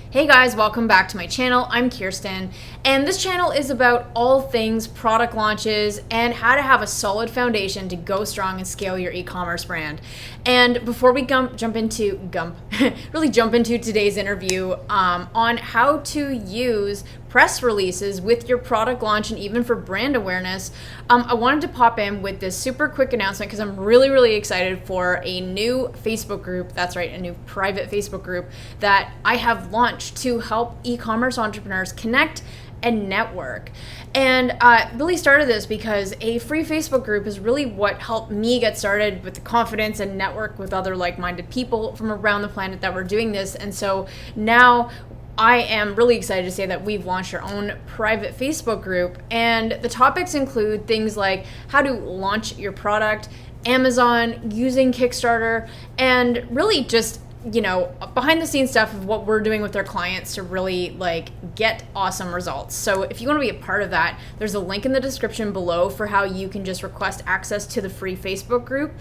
Hey guys, welcome back to my channel. I'm Khierstyn, and this channel is about all things product launches and how to have a solid foundation to go strong and scale your e-commerce brand. And before we jump into today's interview on how to use press releases with your product launch and even for brand awareness, I wanted to pop in with this super quick announcement because I'm really excited for a new Facebook group. That's right, a new private Facebook group that I have launched to help e-commerce entrepreneurs connect and network. And I really started this because a free Facebook group is really what helped me get started with the confidence and network with other like-minded people from around the planet that were doing this. And so now I am really excited to say that we've launched our own private Facebook group, and the topics include things like how to launch your product, Amazon, using Kickstarter, and really just, behind the scenes stuff of what we're doing with our clients to really get awesome results. So if you want to be a part of that, there's a link in the description below for how you can just request access to the free Facebook group.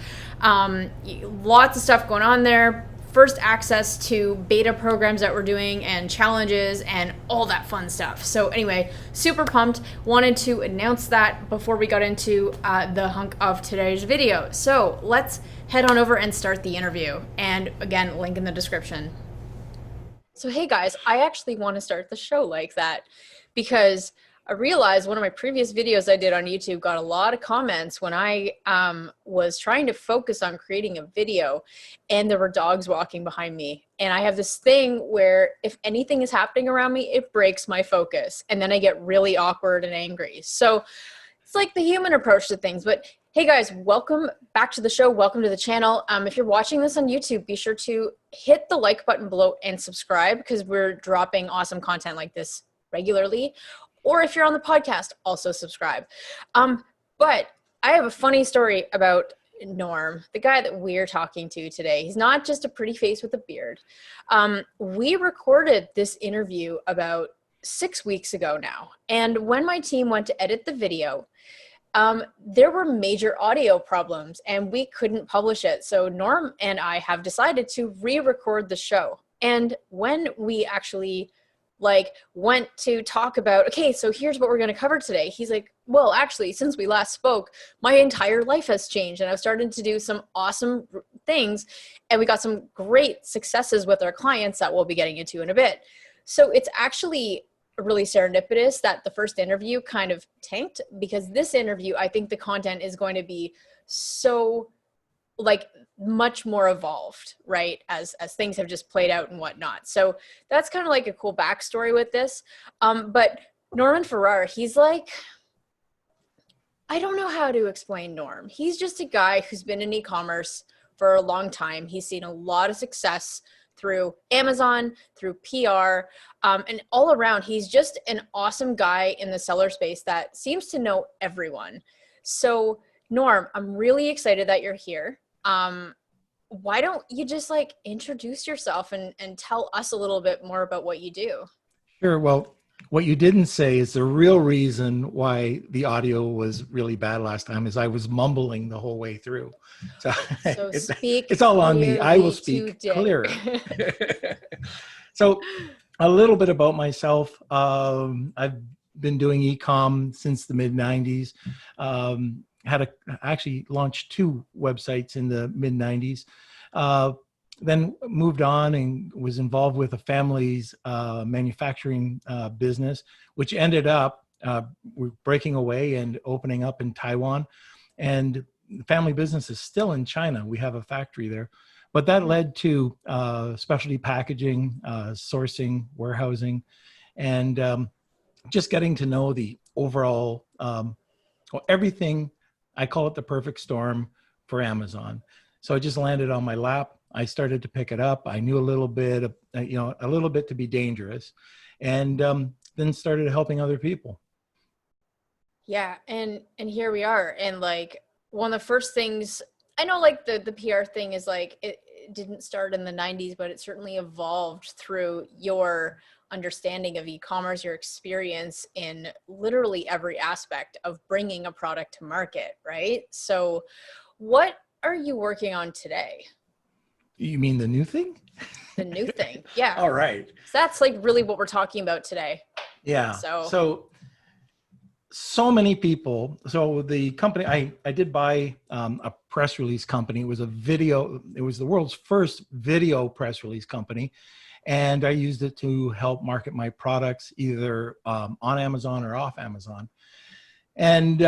Lots of stuff going on there. First access to beta programs that we're doing and challenges and all that fun stuff. So anyway, super pumped. Wanted to announce that before we got into the hunk of today's video. So let's head on over and start the interview. And again, link in the description. So hey guys, I actually want to start the show like that because I realized one of my previous videos I did on YouTube got a lot of comments when I was trying to focus on creating a video and there were dogs walking behind me. And I have this thing where if anything is happening around me, it breaks my focus. And then I get really awkward and angry. So it's like the human approach to things. But hey guys, welcome back to the show. Welcome to the channel. If you're watching this on YouTube, be sure to hit the like button below and subscribe because we're dropping awesome content like this regularly. Or if you're on the podcast, also subscribe. But I have a funny story about Norm, the guy that we're talking to today. He's not just a pretty face with a beard. We recorded this interview about 6 weeks ago now. And when my team went to edit the video, there were major audio problems and we couldn't publish it. So Norm and I have decided to re-record the show. And when we actually went to talk about, okay, so here's what we're going to cover today. He's like, well, actually, since we last spoke, my entire life has changed and I've started to do some awesome things and we got some great successes with our clients that we'll be getting into in a bit. So it's actually really serendipitous that the first interview kind of tanked because this interview, I think the content is going to be so much more evolved, right? As things have just played out and whatnot. So that's kind of like a cool backstory with this. But Norman Farrar, he's like, I don't know how to explain Norm. He's just a guy who's been in e-commerce for a long time. He's seen a lot of success through Amazon, through PR, and all around. He's just an awesome guy in the seller space that seems to know everyone. So Norm, I'm really excited that you're here. Why don't you just introduce yourself and tell us a little bit more about what you do? Sure. Well, what you didn't say is the real reason why the audio was really bad last time is I was mumbling the whole way through. So, it's all on me. I will speak clearer. So a little bit about myself. I've been doing e-com since the mid-90s. Actually launched 2 websites in the mid-90s. Then moved on and was involved with a family's manufacturing business, which ended up we're breaking away and opening up in Taiwan. And the family business is still in China. We have a factory there. But that led to specialty packaging, sourcing, warehousing, and just getting to know the overall, everything. I call it the perfect storm for Amazon. So it just landed on my lap. I started to pick it up. I knew a little bit, a little bit to be dangerous, and then started helping other people. Yeah, and here we are. And one of the first things I know, the PR thing is it didn't start in the 90s, but it certainly evolved through your understanding of e-commerce, your experience in literally every aspect of bringing a product to market, right? So what are you working on today? You mean the new thing? The new thing. Yeah. All right. So that's like really what we're talking about today. Yeah. So, So many people. So the company, I did buy a press release company. It was it was the world's first video press release company. And I used it to help market my products either on Amazon or off Amazon. And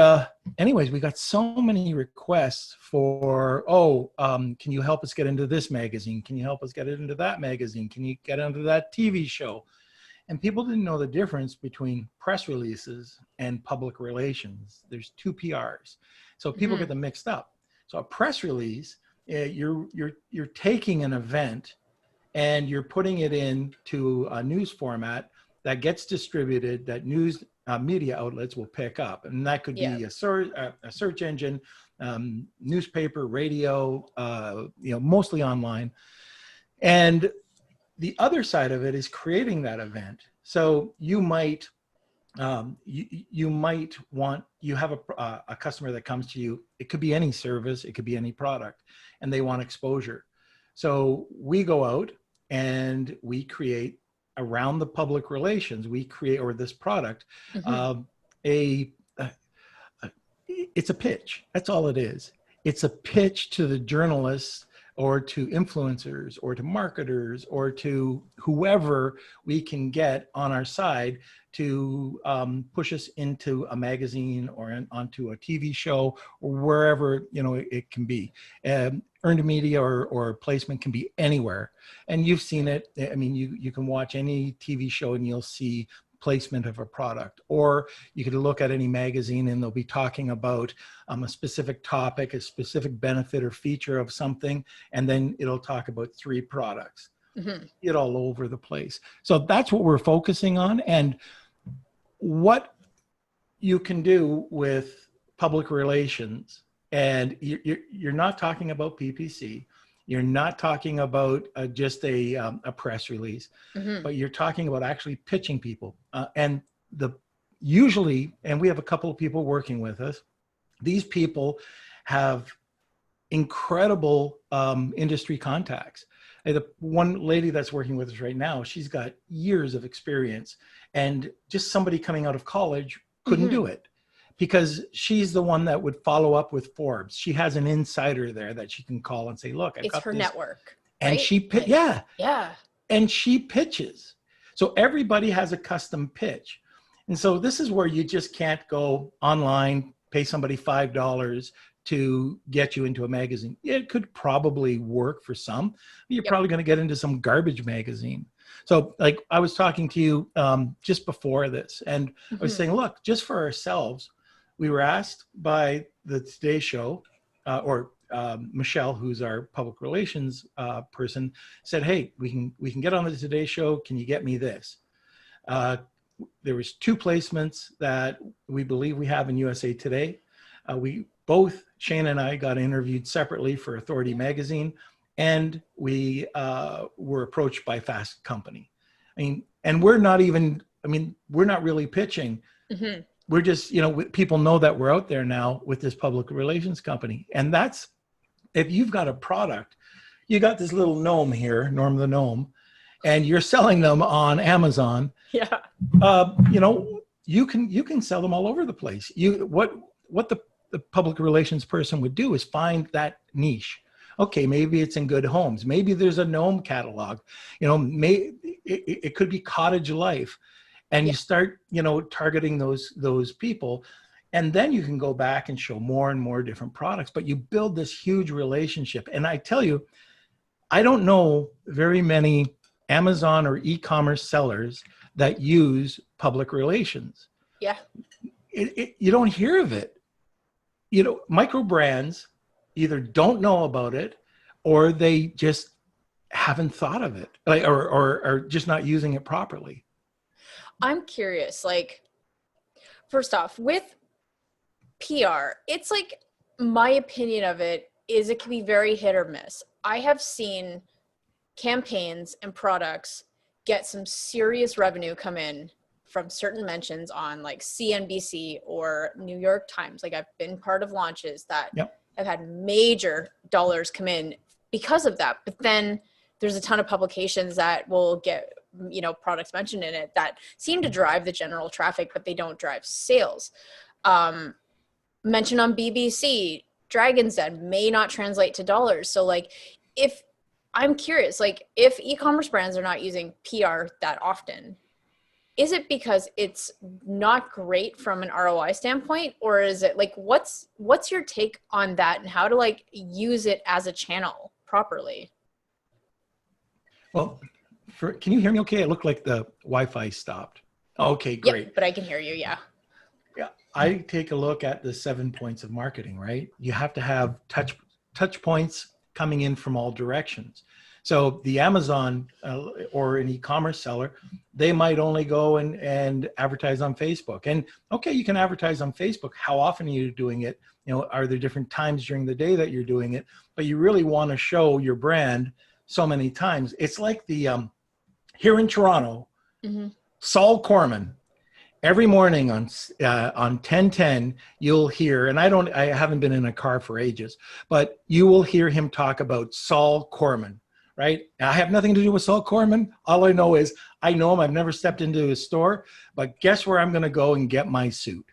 anyways, we got so many requests for, can you help us get into this magazine? Can you help us get into that magazine? Can you get into that TV show? And people didn't know the difference between press releases and public relations. There's two PRs. So people get them mixed up. So a press release, you're taking an event and you're putting it into a news format that gets distributed, that news media outlets will pick up. And that could be a search engine, newspaper, radio, mostly online. And the other side of it is creating that event. So you might you have a customer that comes to you. It could be any service, it could be any product, and they want exposure. So we go out and we create around the public relations. We create, or this product, it's a pitch. That's all it is. It's a pitch to the journalists or to influencers or to marketers or to whoever we can get on our side to push us into a magazine or onto a TV show or wherever it can be. Earned media or placement can be anywhere. And you've seen it. I mean, you can watch any TV show and you'll see placement of a product, or you could look at any magazine and they'll be talking about a specific topic, a specific benefit or feature of something, and then it'll talk about 3 products. It all over the place. So that's what we're focusing on. And what you can do with public relations, and you're not talking about PPC. You're not talking about just a press release, but you're talking about actually pitching people. And usually, and we have a couple of people working with us, these people have incredible industry contacts. And the one lady that's working with us right now, she's got years of experience, and just somebody coming out of college couldn't do it, because she's the one that would follow up with Forbes. She has an insider there that she can call and say, look, I've got her this. network. And right? she, and she pitches. So everybody has a custom pitch. And so this is where you just can't go online, pay somebody $5 to get you into a magazine. It could probably work for some. You're probably going to get into some garbage magazine. So like I was talking to you just before this, and I was saying, look, just for ourselves, we were asked by the Today Show, Michelle, who's our public relations person, said, hey, we can get on the Today Show. Can you get me this? There was 2 placements that we believe we have in USA Today. Shane and I got interviewed separately for Authority Magazine, and we were approached by Fast Company. I mean, and we're not really pitching. We're just, people know that we're out there now with this public relations company. And that's, if you've got a product, you got this little gnome here, Norm the Gnome, and you're selling them on Amazon. You can sell them all over the place. What the public relations person would do is find that niche. Okay, maybe it's in good homes. Maybe there's a gnome catalog. It could be cottage life. And you start, targeting those people, and then you can go back and show more and more different products, but you build this huge relationship. And I tell you, I don't know very many Amazon or e-commerce sellers that use public relations. You don't hear of it. Micro brands either don't know about it, or they just haven't thought of it, or are just not using it properly. I'm curious, first off, with PR, it's my opinion of it is it can be very hit or miss. I have seen campaigns and products get some serious revenue come in from certain mentions on CNBC or New York Times. I've been part of launches that have had major dollars come in because of that. But then there's a ton of publications that will get, products mentioned in it that seem to drive the general traffic, but they don't drive sales. Mentioned on BBC, Dragon's Den may not translate to dollars. So like, if I'm curious, like if e-commerce brands are not using PR that often, is it because it's not great from an ROI standpoint, or is it like, what's your take on that and how to like use it as a channel properly? Well, can you hear me okay? It looked like the Wi-Fi stopped. Okay, great. Yep, but I can hear you, yeah. Yeah, I take a look at the 7 points of marketing, right? You have to have touch points coming in from all directions. So the Amazon or an e-commerce seller, they might only go and advertise on Facebook. And okay, you can advertise on Facebook. How often are you doing it? Are there different times during the day that you're doing it? But you really want to show your brand so many times. It's like the here in Toronto, Saul Corman. Every morning on 10:10, you'll hear, and I haven't been in a car for ages, but you will hear him talk about Saul Corman, right? I have nothing to do with Saul Corman. All I know is I know him. I've never stepped into his store, but guess where I'm going to go and get my suit?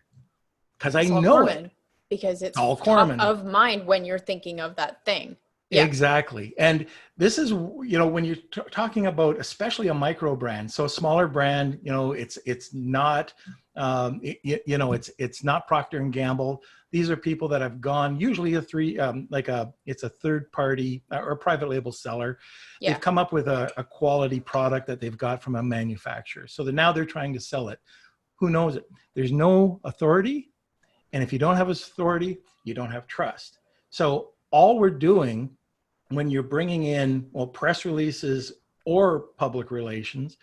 Because I Saul know Corman, it. because it's Saul top Corman. of mind when you're thinking of that thing. Yeah. Exactly. And this is, when you're talking about, especially a micro brand, so a smaller brand, it's not, it's not Procter and Gamble. These are people that have gone, usually it's a third party or a private label seller. Yeah. They've come up with a quality product that they've got from a manufacturer. So now they're trying to sell it. Who knows it? There's no authority. And if you don't have authority, you don't have trust. So all we're doing when you're bringing in, press releases or public relations,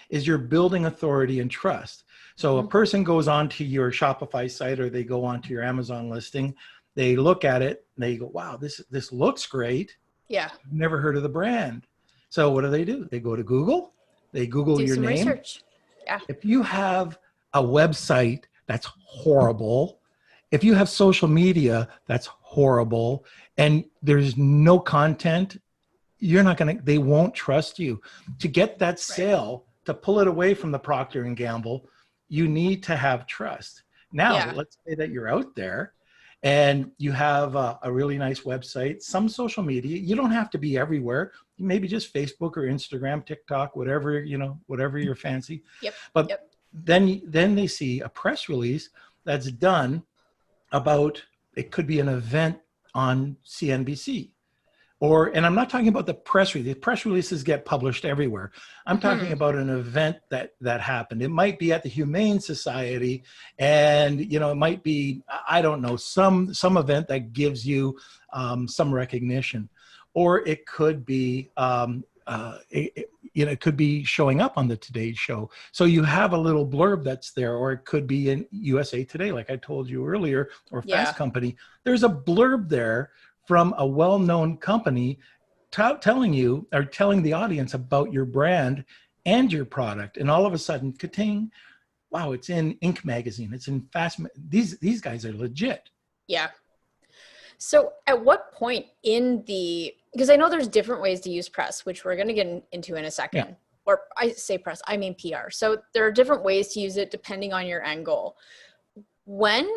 is you're building authority and trust. So a person goes onto your Shopify site or they go onto your Amazon listing, they look at it, and they go, wow, this looks great. Yeah. I've never heard of the brand. So what do? They go to Google, they Google your name. Research. Yeah. If you have a website that's horrible, if you have social media that's horrible, and there's no content, they won't trust you. To get that sale, to pull it away from the Procter and Gamble, you need to have trust. Now, let's say that you're out there and you have a really nice website, some social media. You don't have to be everywhere. Maybe just Facebook or Instagram, TikTok, whatever your fancy. Yep. But then they see a press release that's done about, it could be an event on CNBC, and I'm not talking about the press release. Press releases get published everywhere. I'm talking about an event that happened. It might be at the Humane Society, and it might be, I don't know, some event that gives you some recognition, or it could be it could be showing up on the Today Show. So you have a little blurb that's there, or it could be in USA Today, like I told you earlier, or Fast Company. There's a blurb there from a well-known company telling the audience about your brand and your product. And all of a sudden, ka-ting, wow, it's in Inc. magazine. It's in Fast. These guys are legit. Yeah. So at what point because I know there's different ways to use press, which we're going to get into in a second. Yeah. Or I say press, I mean PR. So there are different ways to use it depending on your end goal. When,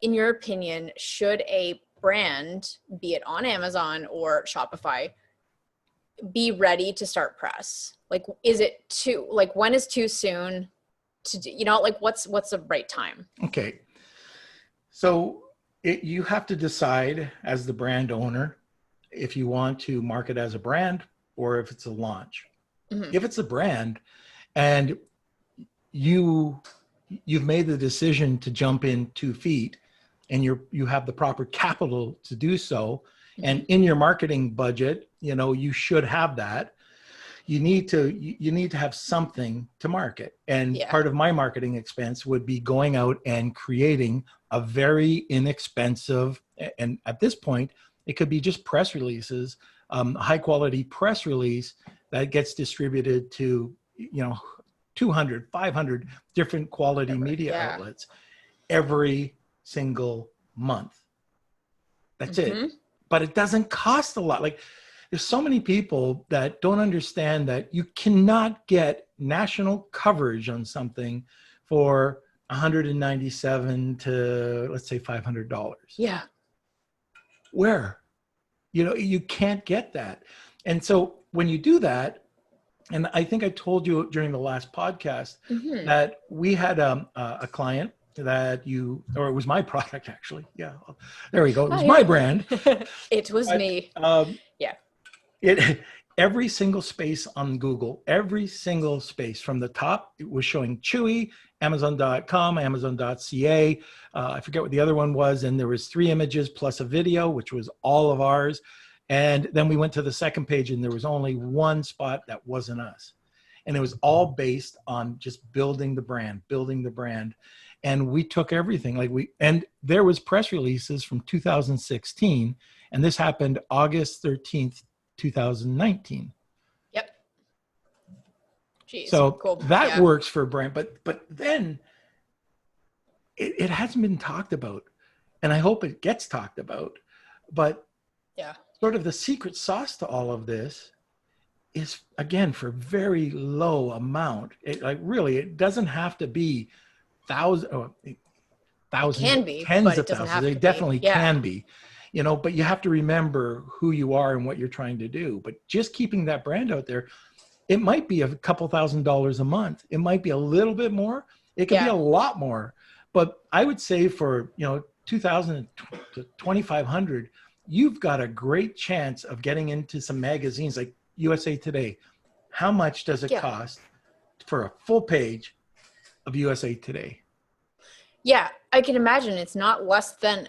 in your opinion, should a brand, be it on Amazon or Shopify, be ready to start press? Like, when is too soon to do, what's the right time? Okay. So you have to decide as the brand owner if you want to market as a brand or if it's a launch. If it's a brand and you've made the decision to jump in 2 feet and you have the proper capital to do so, and in your marketing budget, you should have that. You need to have something to market. And part of my marketing expense would be going out and creating a very inexpensive, and at this point, it could be just press releases, a high quality press release that gets distributed to, 200, 500 different quality media outlets every single month. That's it. But it doesn't cost a lot. Like, there's so many people that don't understand that you cannot get national coverage on something for $197 to, let's say, $500. Yeah. Where? You can't get that. And so when you do that, and I think I told you during the last podcast that we had a client that or it was my product actually. Yeah, there we go. It was my brand. It was me. Yeah. Every single space on Google, every single space from the top, it was showing Chewy, Amazon.com, Amazon.ca. I forget what the other one was. And there was 3 images plus a video, which was all of ours. And then we went to the second page and there was only one spot that wasn't us. And it was all based on just building the brand. And we took everything and there was press releases from 2016. And this happened August 13th, 2019. Yep. Jeez, so cool. That works for a brand, but then it hasn't been talked about, and I hope it gets talked about. But sort of the secret sauce to all of this is, again, for very low amount. It doesn't have to be thousands, can be, tens of thousands. They definitely can be. But you have to remember who you are and what you're trying to do. But just keeping that brand out there, it might be a couple $1,000s a month. It might be a little bit more. It could be a lot more. But I would say for, $2,000 to $2,500, you've got a great chance of getting into some magazines like USA Today. How much does it cost for a full page of USA Today? Yeah, I can imagine it's not less than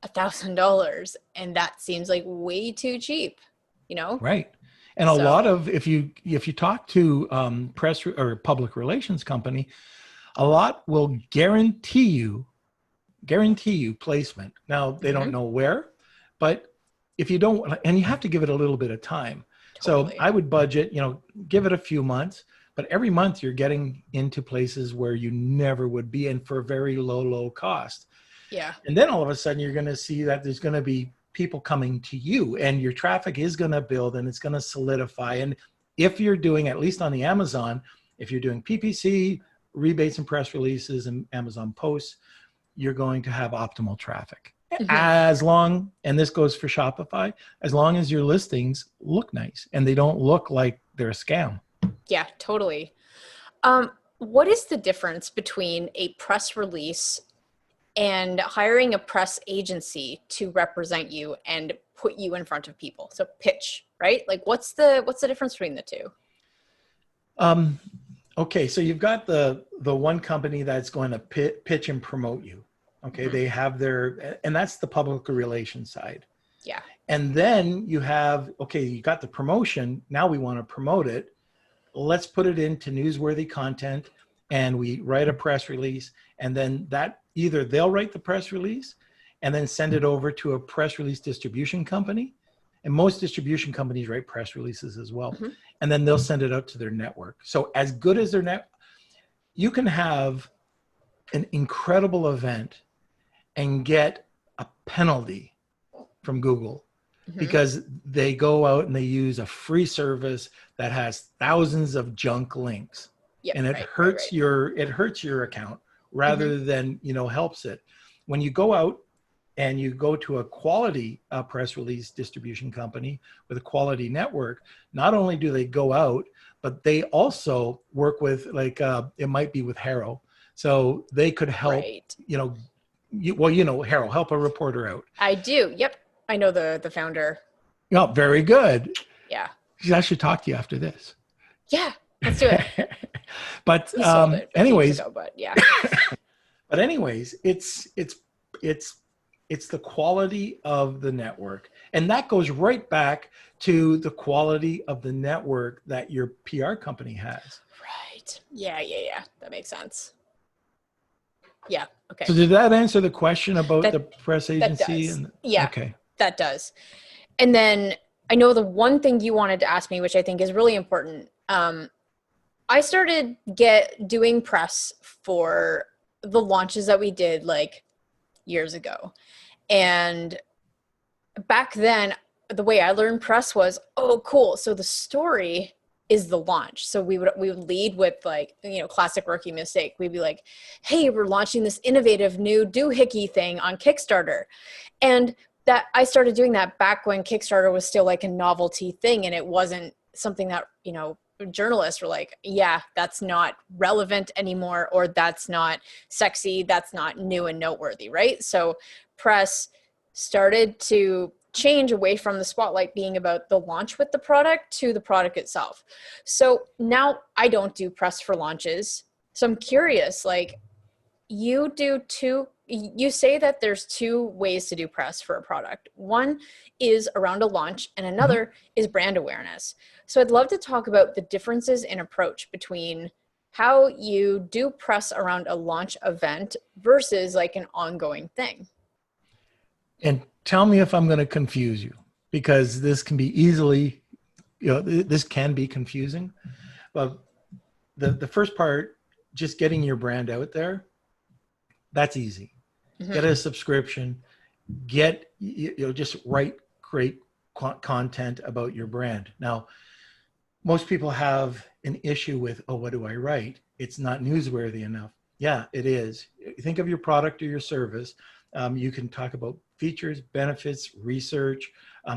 $1,000, and that seems like way too cheap, Right. And a lot of, if you talk to press or public relations company, a lot will guarantee you placement. Now they don't know where, but if you don't, and you have to give it a little bit of time. Totally. So I would budget, give it a few months, but every month you're getting into places where you never would be, and for a very low cost. Yeah. And then all of a sudden you're going to see that there's going to be people coming to you, and your traffic is going to build and it's going to solidify. And if you're doing, at least on the Amazon, if you're doing PPC, rebates and press releases and Amazon posts, you're going to have optimal traffic. As long, and this goes for Shopify, as long as your listings look nice and they don't look like they're a scam. Yeah, totally. What is the difference between a press release and hiring a press agency to represent you and put you in front of people? So pitch, right? What's the difference between the two? Okay, so you've got the one company that's going to pitch and promote you. Okay, they have and that's the public relations side. Yeah. And then you have, you got the promotion. Now we want to promote it. Let's put it into newsworthy content, and we write a press release, and then that either they'll write the press release and then send it over to a press release distribution company. And most distribution companies write press releases as well. And then they'll send it out to their network. So as good as their you can have an incredible event and get a penalty from Google because they go out and they use a free service that has thousands of junk links. Yep, and it hurts your account rather than, helps it. When you go out and you go to a quality press release distribution company with a quality network, not only do they go out, but they also work with it might be with Harrow. So they could help, Harrow, help a reporter out. I do. Yep. I know the founder. Oh, very good. Yeah. I should talk to you after this. Yeah, let's do it. But anyways, but anyways, it's the quality of the network. And that goes right back to the quality of the network that your PR company has. Right. Yeah. That makes sense. Yeah. Okay. So did that answer the question about the press agency? Yeah. Okay. That does. And then I know the one thing you wanted to ask me, which I think is really important. I started doing press for the launches that we did years ago. And back then the way I learned press was, oh, cool. So the story is the launch. So we would lead with like, classic rookie mistake. We'd be like, hey, we're launching this innovative new doohickey thing on Kickstarter. And that I started doing that back when Kickstarter was still like a novelty thing, and it wasn't something that, journalists were like, yeah, that's not relevant anymore, or that's not sexy, that's not new and noteworthy, right? So press started to change away from the spotlight being about the launch with the product to the product itself. So now I don't do press for launches. So I'm curious, like, you say that there's two ways to do press for a product. One is around a launch and another is brand awareness. So I'd love to talk about the differences in approach between how you do press around a launch event versus like an ongoing thing. And tell me if I'm going to confuse you, because this can be easily, this can be confusing. But the first part, just getting your brand out there, that's easy. Get a subscription, just write great content about your brand. Now, most people have an issue with, oh, what do I write? It's not newsworthy enough. Yeah, it is. Think of your product or your service. You can talk about features, benefits, research.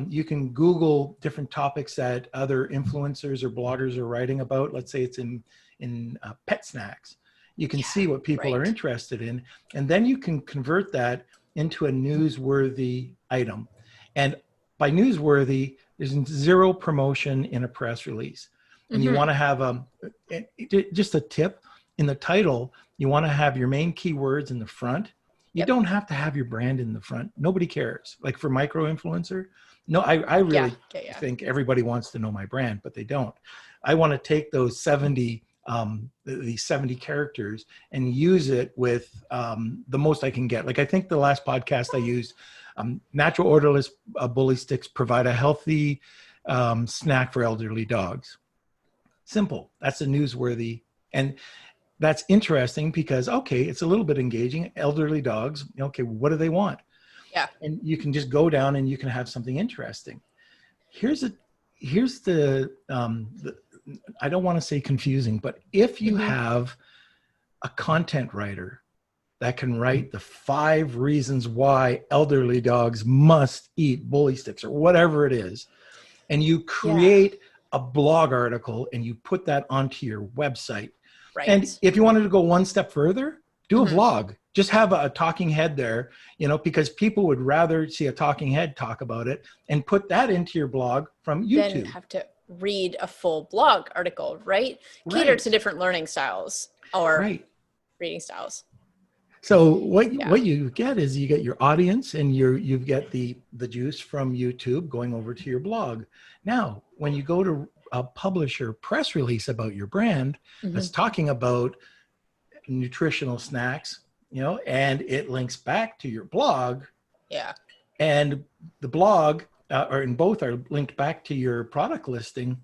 You can Google different topics that other influencers or bloggers are writing about. Let's say it's in pet snacks. You can see what people are interested in, and then you can convert that into a newsworthy item. And by newsworthy, there's zero promotion in a press release. And you want to have just a tip in the title. You want to have your main keywords in the front. You don't have to have your brand in the front. Nobody cares. Like for micro influencer, no, I really think everybody wants to know my brand, but they don't. I want to take those 70 these 70 characters and use it with the most I can get. Like I think the last podcast I used, natural odorless bully sticks provide a healthy snack for elderly dogs. Simple. That's a newsworthy. And that's interesting because, okay, it's a little bit engaging. Elderly dogs, okay, what do they want? Yeah. And you can just go down and you can have something interesting. Here's the I don't want to say confusing, but if you have a content writer that can write the 5 reasons why elderly dogs must eat bully sticks or whatever it is, and you create a blog article and you put that onto your website. Right. And if you wanted to go one step further, do a vlog. Just have a talking head there, because people would rather see a talking head talk about it, and put that into your blog from YouTube. Then have to read a full blog article, right? Cater to different learning styles or reading styles. So what you get is you get your audience, and you get the juice from YouTube going over to your blog. Now, when you go to publish your press release about your brand that's talking about nutritional snacks, and it links back to your blog. Yeah. And the blog, and both are linked back to your product listing.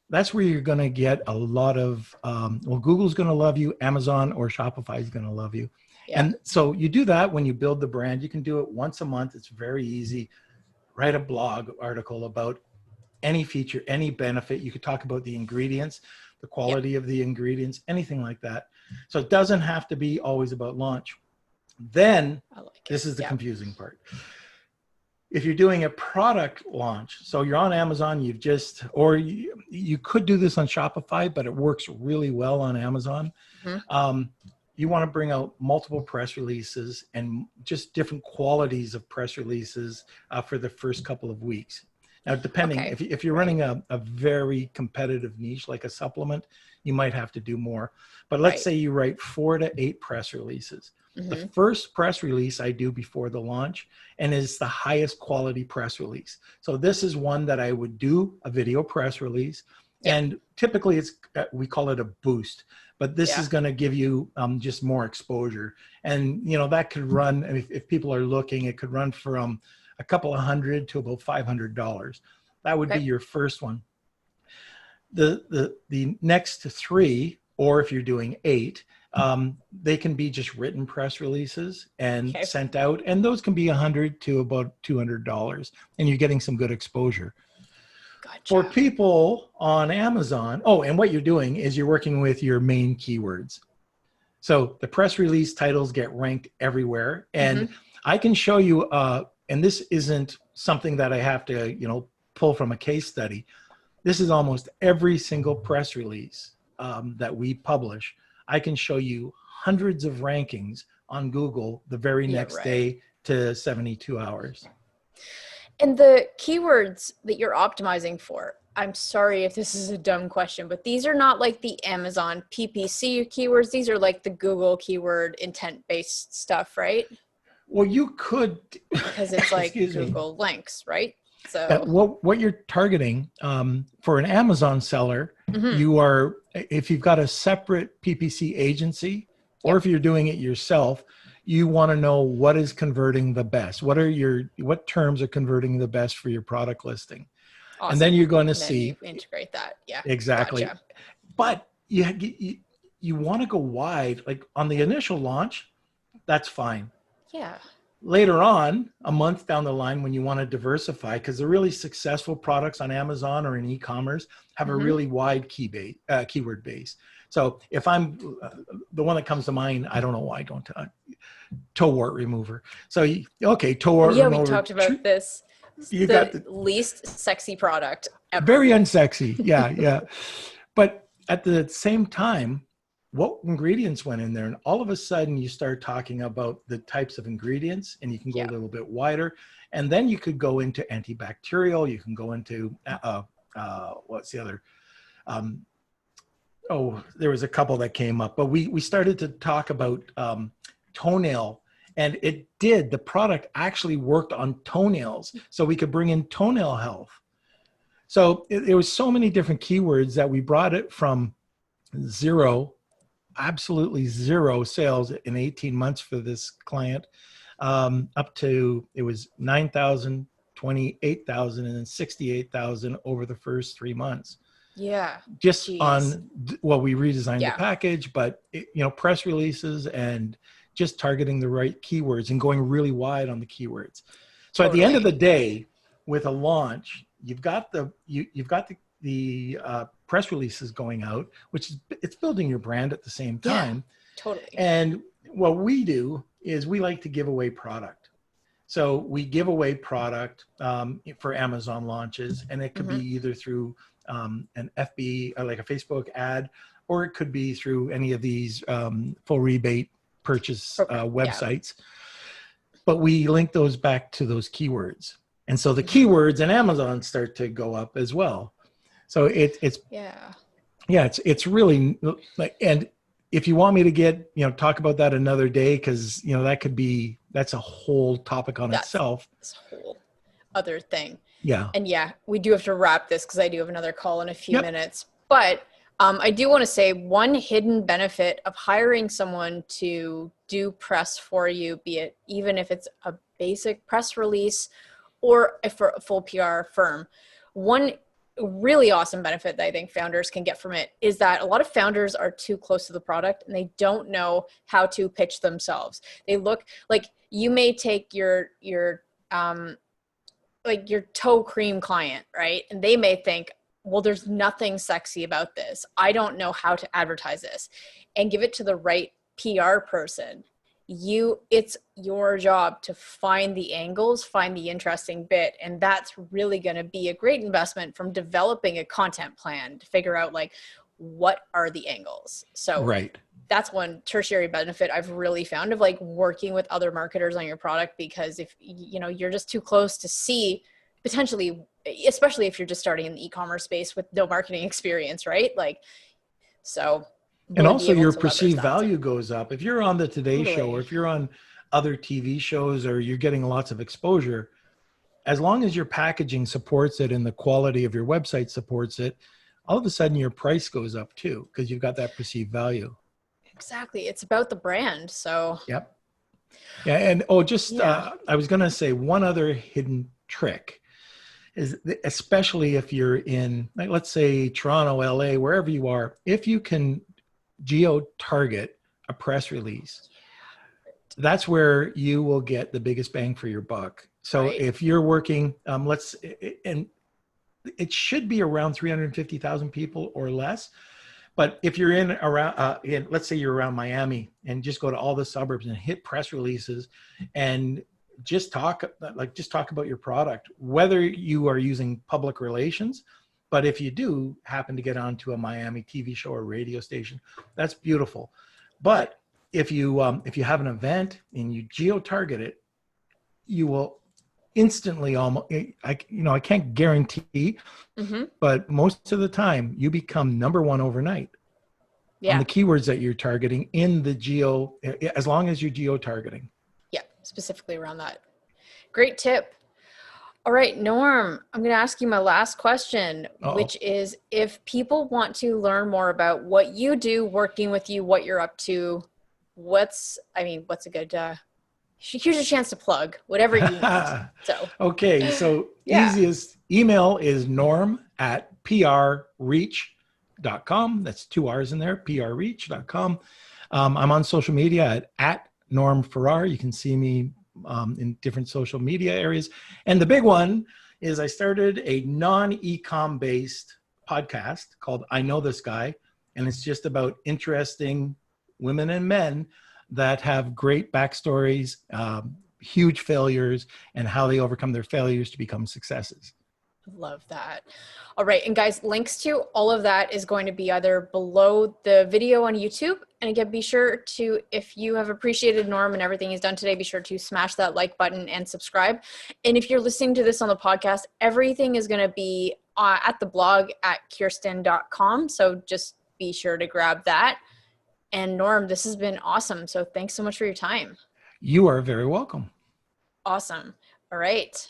That's where you're going to get a lot of, Google's going to love you, Amazon or Shopify is going to love you. Yeah. And so you do that when you build the brand. You can do it once a month. It's very easy. Write a blog article about any feature, any benefit. You could talk about the ingredients, the quality of the ingredients, anything like that. So it doesn't have to be always about launch. Then this is the confusing part. If you're doing a product launch, so you're on Amazon, you could do this on Shopify, but it works really well on Amazon. You want to bring out multiple press releases and just different qualities of press releases for the first couple of weeks. Now, depending, if you're running a very competitive niche, like a supplement, you might have to do more. But let's say you write 4 to 8 press releases. The first press release I do before the launch, and is the highest quality press release. So this is one that I would do a video press release. And typically we call it a boost, but this is going to give you just more exposure. And, that could run, if people are looking, it could run from a couple of $100 to about $500. That would be your first one. The next 3, or if you're doing 8, They can be just written press releases and Okay. sent out, and those can be $100 to about $200, and you're getting some good exposure. Gotcha. For people on Amazon, and what you're doing is you're working with your main keywords. So the press release titles get ranked everywhere, and I can show you, and this isn't something that I have to, pull from a case study. This is almost every single press release that we publish. I can show you hundreds of rankings on Google the very next day to 72 hours. And the keywords that you're optimizing for, I'm sorry if this is a dumb question, but these are not like the Amazon PPC keywords. These are like the Google keyword intent-based stuff, right? Well, you could. Because it's like Google links, right? So what you're targeting for an Amazon seller, you are, if you've got a separate PPC agency, or if you're doing it yourself, you want to know what is converting the best. What terms are converting the best for your product listing? Awesome. And then you're going to see integrate that. Yeah, exactly. Gotcha. But you want to go wide, like on the initial launch, that's fine. Yeah. Later on, a month down the line, when you want to diversify, because the really successful products on Amazon or in e-commerce have a really wide keyword base. So if I'm the one that comes to mind, I don't know why I don't toe wart remover. So toe wart remover. Yeah, we talked about this. You got the least sexy product ever. Very unsexy. Yeah. But at the same time, what ingredients went in there? And all of a sudden you start talking about the types of ingredients, and you can go a little bit wider. And then you could go into antibacterial. You can go into, what's the other? There was a couple that came up, but we started to talk about toenail, and the product actually worked on toenails. So we could bring in toenail health. So there was so many different keywords that we brought it from absolutely zero sales in 18 months for this client, up to, it was 9,000, 28,000, and then 68,000 over the first 3 months. Yeah. Just on, we redesigned the package, but press releases and just targeting the right keywords and going really wide on the keywords. So at the end of the day, with a launch, you've got the press releases going out, which is, it's building your brand at the same time. Yeah, totally. And what we do is we like to give away product. So we give away product for Amazon launches, and it could be either through an FB, or like a Facebook ad, or it could be through any of these full rebate purchase websites. But we link those back to those keywords. And so the keywords in Amazon start to go up as well. So it's really like, and if you want me to talk about that another day, because that's a whole topic on itself. It's a whole other thing. Yeah. And we do have to wrap this because I do have another call in a few minutes. But I do want to say one hidden benefit of hiring someone to do press for you, even if it's a basic press release or for a full PR firm. One really awesome benefit that I think founders can get from it is that a lot of founders are too close to the product and they don't know how to pitch themselves. They look like, you may take your toe cream client, right? And they may think, well, there's nothing sexy about this. I don't know how to advertise this, and give it to the right PR person. It's your job to find the angles, find the interesting bit. And that's really going to be a great investment from developing a content plan to figure out what are the angles. So that's one tertiary benefit I've really found of working with other marketers on your product, because if you're just too close to see potentially, especially if you're just starting in the e-commerce space with no marketing experience, right? And also your perceived value goes up. If you're on the Today Show, or if you're on other TV shows, or you're getting lots of exposure, as long as your packaging supports it and the quality of your website supports it, all of a sudden your price goes up too, because you've got that perceived value. Exactly. It's about the brand. So. Yep. Yeah. And I was going to say one other hidden trick is, especially if you're in, let's say Toronto, LA, wherever you are, if you can geo-target a press release, that's where you will get the biggest bang for your buck. So Right. if you're working, and it should be around 350,000 people or less. But if you're let's say you're around Miami, and just go to all the suburbs and hit press releases and just talk about your product, whether you are using public relations. But if you do happen to get onto a Miami TV show or radio station, that's beautiful. But if you have an event and you geo-target it, you will instantly, I can't guarantee, but most of the time you become number one overnight on the keywords that you're targeting in the geo, as long as you're geo-targeting. Yeah, specifically around that. Great tip. All right, Norm, I'm going to ask you my last question, which is, if people want to learn more about what you do, working with you, what you're up to, what's a good, here's a chance to plug whatever you want. So, okay. So easiest email is norm@prreach.com. That's 2 R's in there, prreach.com. I'm on social media at Norm Farrar. You can see me in different social media areas. And the big one is I started a non-e-com based podcast called I Know This Guy. And it's just about interesting women and men that have great backstories, huge failures, and how they overcome their failures to become successes. Love that. All right. And guys, links to all of that is going to be either below the video on YouTube. And again, be sure to, if you have appreciated Norm and everything he's done today, be sure to smash that like button and subscribe. And if you're listening to this on the podcast, everything is going to be at the blog at Khierstyn.com. So just be sure to grab that. And Norm, this has been awesome. So thanks so much for your time. You are very welcome. Awesome. All right.